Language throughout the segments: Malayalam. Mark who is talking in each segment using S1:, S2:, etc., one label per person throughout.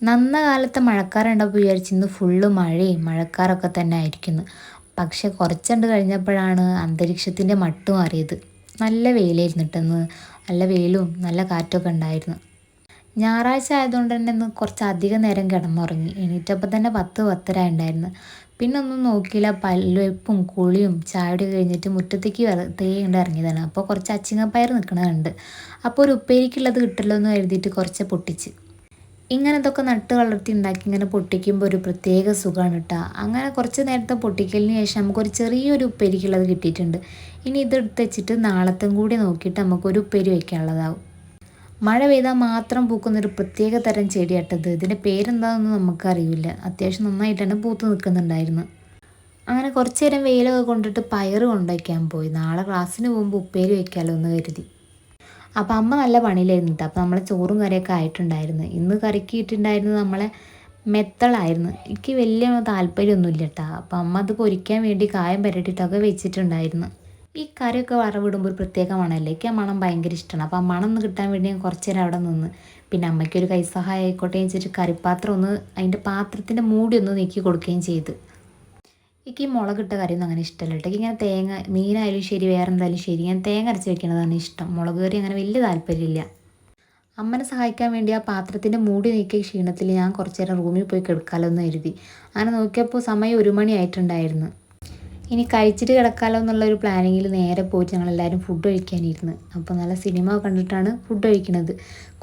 S1: നന്ന കാലത്തെ മഴക്കാറുണ്ടപ്പോൾ വിചാരിച്ചു ഇന്ന് ഫുള്ള് മഴയും മഴക്കാറൊക്കെ തന്നെ ആയിരിക്കുന്നു. പക്ഷെ കുറച്ചുണ്ട് കഴിഞ്ഞപ്പോഴാണ് അന്തരീക്ഷത്തിൻ്റെ മട്ട് മാറിയത്. നല്ല വെയിലായിരുന്നു കേട്ടെന്ന്. നല്ല വെയിലും നല്ല കാറ്റൊക്കെ ഉണ്ടായിരുന്നു. ഞായറാഴ്ച ആയതുകൊണ്ട് തന്നെ ഇന്ന് കുറച്ചധികം നേരം കിടന്നുറങ്ങി. എണീറ്റപ്പോൾ തന്നെ 10-10:30 ഉണ്ടായിരുന്നു. പിന്നെ ഒന്നും നോക്കിയില്ല, പല്ലുവെപ്പും കുളിയും ചായയുടെ കഴിഞ്ഞിട്ട് മുറ്റത്തേക്ക് വെറുതെ കൊണ്ട് ഇറങ്ങിയതാണ്. അപ്പോൾ കുറച്ച് അച്ചിങ്ങപ്പയർ നിൽക്കണതുണ്ട്. അപ്പോൾ ഒരു ഉപ്പേരിക്കുള്ളത് കിട്ടല്ലോ എന്ന് കരുതിയിട്ട് കുറച്ച് പൊട്ടിച്ച്. ഇങ്ങനെ ഇതൊക്കെ നട്ട് വളർത്തി ഉണ്ടാക്കി ഇങ്ങനെ പൊട്ടിക്കുമ്പോൾ ഒരു പ്രത്യേക സുഖമാണ് കേട്ടോ. അങ്ങനെ കുറച്ച് നേരത്തെ പൊട്ടിക്കലിന് ശേഷം നമുക്കൊരു ചെറിയൊരു ഉപ്പേരിക്കുള്ളത് കിട്ടിയിട്ടുണ്ട്. ഇനി ഇതെടുത്ത് വെച്ചിട്ട് നാളത്തും കൂടി നോക്കിയിട്ട് നമുക്കൊരു ഉപ്പേരി വയ്ക്കാനുള്ളതാവും. മഴ പെയ്താൽ മാത്രം പൂക്കുന്നൊരു പ്രത്യേക തരം ചെടിയാട്ടത്. ഇതിൻ്റെ പേരെന്താണെന്ന് നമുക്കറിയില്ല. അത്യാവശ്യം നന്നായിട്ടാണ് പൂത്ത് നിൽക്കുന്നുണ്ടായിരുന്നു. അങ്ങനെ കുറച്ച് നേരം വെയിലൊക്കെ കൊണ്ടിട്ട് പയർ കൊണ്ടുവയ്ക്കാൻ പോയി. നാളെ ക്ലാസ്സിന് പോകുമ്പോൾ ഉപ്പേരി വയ്ക്കാമല്ലോ എന്ന് കരുതി. അപ്പോൾ അമ്മ നല്ല പണിയിലായിരുന്നു കേട്ടോ. അപ്പോൾ നമ്മളെ ചോറും കറിയൊക്കെ ആയിട്ടുണ്ടായിരുന്നു. ഇന്ന് കറിക്ക് ഇട്ടിട്ടുണ്ടായിരുന്നത് നമ്മളെ മെത്തളായിരുന്നു. എനിക്ക് വലിയ താല്പര്യമൊന്നുമില്ല കേട്ടോ. അപ്പോൾ അമ്മ അത് പൊരിക്കാൻ വേണ്ടി കായം പുരട്ടിയിട്ടൊക്കെ വെച്ചിട്ടുണ്ടായിരുന്നു. ഈ കറിയൊക്കെ വറവിടുമ്പോൾ ഒരു പ്രത്യേക മണമല്ലേ. എനിക്ക് ആ മണം ഭയങ്കര ഇഷ്ടമാണ്. അപ്പോൾ ആ മണം ഒന്ന് കിട്ടാൻ വേണ്ടി ഞാൻ കുറച്ച് നേരം അവിടെ നിന്ന്. പിന്നെ അമ്മയ്ക്കൊരു കൈസഹായം ആയിക്കോട്ടെ എന്ന് വെച്ചിട്ട് കറിപ്പാത്രം ഒന്ന് അതിൻ്റെ പാത്രത്തിൻ്റെ മൂടി ഒന്ന് നീക്കി കൊടുക്കുകയും ചെയ്ത്. എനിക്ക് ഈ മുളകിട്ട കറിയൊന്നും അങ്ങനെ ഇഷ്ടമല്ല കേട്ടോ. ഇങ്ങനെ തേങ്ങ മീനായാലും ശരി വേറെ എന്തായാലും ശരി ഞാൻ തേങ്ങ അരച്ച് വെക്കണതാണ് ഇഷ്ടം. മുളക് കറി അങ്ങനെ വലിയ താല്പര്യമില്ല. അമ്മനെ സഹായിക്കാൻ വേണ്ടി ആ പാത്രത്തിൻ്റെ മൂടി നീക്കിയ ക്ഷീണത്തിൽ ഞാൻ കുറച്ച് നേരം റൂമിൽ പോയി കിടക്കാമല്ലോ എന്ന് കരുതി. അങ്ങനെ നോക്കിയപ്പോൾ സമയം 1 മണി ആയിട്ടുണ്ടായിരുന്നു. ഇനി കഴിച്ചിട്ട് കിടക്കാമല്ലോ എന്നുള്ളൊരു പ്ലാനിങ്ങിൽ നേരെ പോയിട്ട് ഞങ്ങളെല്ലാവരും ഫുഡ് കഴിക്കാനിരുന്ന്. അപ്പോൾ നല്ല സിനിമ കണ്ടിട്ടാണ് ഫുഡ് കഴിക്കുന്നത്.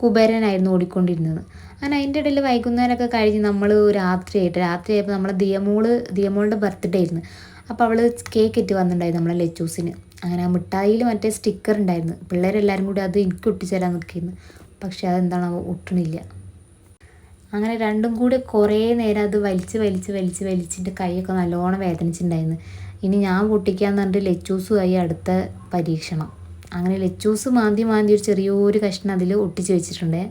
S1: കുബേരനായിരുന്നു ഓടിക്കൊണ്ടിരുന്നത്. അങ്ങനെ അതിൻ്റെ ഇടയിൽ വൈകുന്നേരമൊക്കെ കഴിഞ്ഞ് നമ്മൾ രാത്രിയായപ്പോൾ നമ്മളെ ദിയമോളുടെ ബർത്ത്ഡേ ആയിരുന്നു. അപ്പോൾ അവൾ കേക്ക് ഇട്ട് വന്നിട്ടുണ്ടായിരുന്നു നമ്മളെ ലച്ചൂസിന്. അങ്ങനെ ആ മിഠായിയിൽ മറ്റേ സ്റ്റിക്കർ ഉണ്ടായിരുന്നു. പിള്ളേരെല്ലാവരും കൂടി അത് എനിക്ക് ഒട്ടിച്ചു തരാൻ നിൽക്കുന്നു. പക്ഷേ അതെന്താണ് ഒട്ടണില്ല. അങ്ങനെ രണ്ടും കൂടി കുറേ നേരം അത് വലിച്ചിട്ട് കൈയൊക്കെ നല്ലോണം വേദനിച്ചിട്ടുണ്ടായിരുന്നു. ഇനി ഞാൻ പൊട്ടിക്കാന്ന് പറഞ്ഞിട്ട് ലച്ചൂസുമായി അടുത്ത പരീക്ഷണം. അങ്ങനെ ലച്ചൂസ് മാന്തി ഒരു ചെറിയൊരു കഷ്ണം അതിൽ ഒട്ടിച്ച് വെച്ചിട്ടുണ്ട്.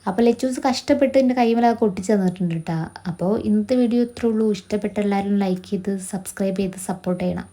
S1: അപ്പോൾ ലച്ചൂസ് കഷ്ടപ്പെട്ട് എൻ്റെ കൈമേലൊക്കെ ഒട്ടിച്ച് തന്നിട്ടുണ്ട് കേട്ടോ. അപ്പോൾ ഇന്നത്തെ വീഡിയോ ഇത്രേ ഉള്ളൂ. ഇഷ്ടപ്പെട്ട എല്ലാവരും ലൈക്ക് ചെയ്ത് സബ്സ്ക്രൈബ് ചെയ്ത് സപ്പോർട്ട് ചെയ്യണം.